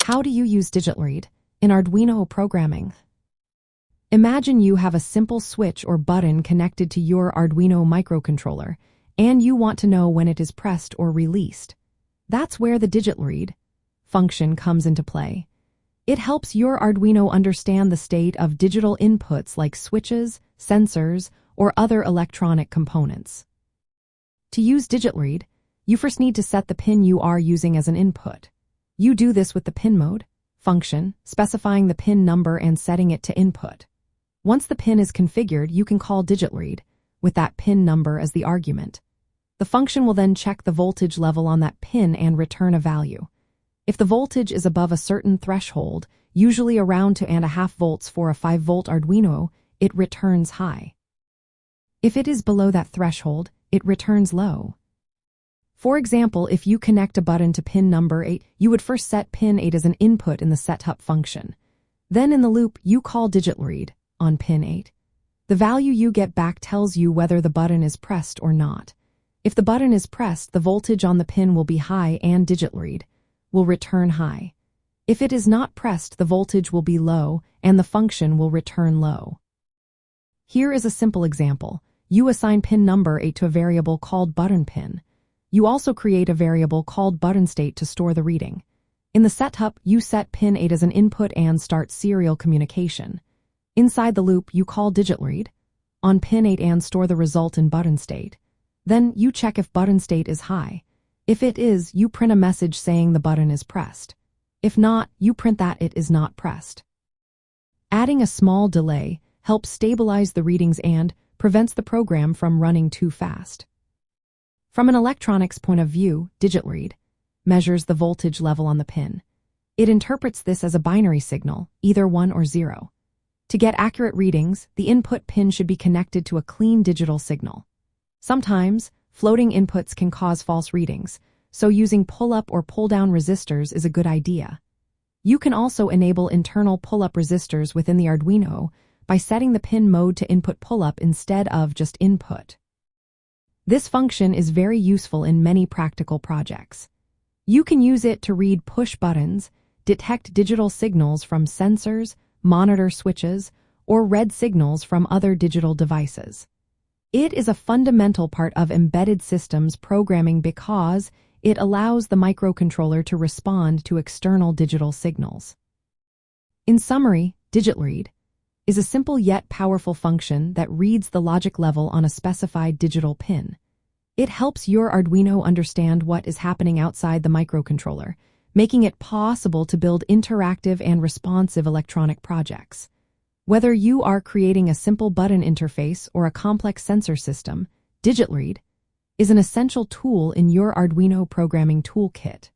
How do you use digitalRead in Arduino programming? Imagine you have a simple switch or button connected to your Arduino microcontroller, and you want to know when it is pressed or released. That's where the digitalRead function comes into play. It helps your Arduino understand the state of digital inputs like switches, sensors, or other electronic components. To use digitalRead, you first need to set the pin you are using as an input. You do this with the pin mode function, specifying the pin number and setting it to input. Once the pin is configured, you can call digitalRead with that pin number as the argument. The function will then check the voltage level on that pin and return a value. If the voltage is above a certain threshold, usually around 2.5 volts for a 5-volt Arduino, it returns high. If it is below that threshold, it returns low. For example, if you connect a button to pin number 8, you would first set pin 8 as an input in the setup function. Then in the loop, you call digitalRead on pin 8. The value you get back tells you whether the button is pressed or not. If the button is pressed, the voltage on the pin will be high and digitalRead will return high. If it is not pressed, the voltage will be low and the function will return low. Here is a simple example. You assign pin number 8 to a variable called button pin. You also create a variable called button state to store the reading. In the setup, you set pin 8 as an input and start serial communication. Inside the loop, you call digitalRead on pin 8 and store the result in button state. Then you check if button state is high. If it is, you print a message saying the button is pressed. If not, you print that it is not pressed. Adding a small delay helps stabilize the readings and prevents the program from running too fast. From an electronics point of view, digitalRead measures the voltage level on the pin. It interprets this as a binary signal, either 1 or 0. To get accurate readings, the input pin should be connected to a clean digital signal. Sometimes, floating inputs can cause false readings, so using pull-up or pull-down resistors is a good idea. You can also enable internal pull-up resistors within the Arduino by setting the pin mode to input pull-up instead of just input. This function is very useful in many practical projects. You can use it to read push buttons, detect digital signals from sensors, monitor switches, or read signals from other digital devices. It is a fundamental part of embedded systems programming because it allows the microcontroller to respond to external digital signals. In summary, digitalRead is a simple yet powerful function that reads the logic level on a specified digital pin. It helps your Arduino understand what is happening outside the microcontroller, making it possible to build interactive and responsive electronic projects. Whether you are creating a simple button interface or a complex sensor system, digitalRead is an essential tool in your Arduino programming toolkit.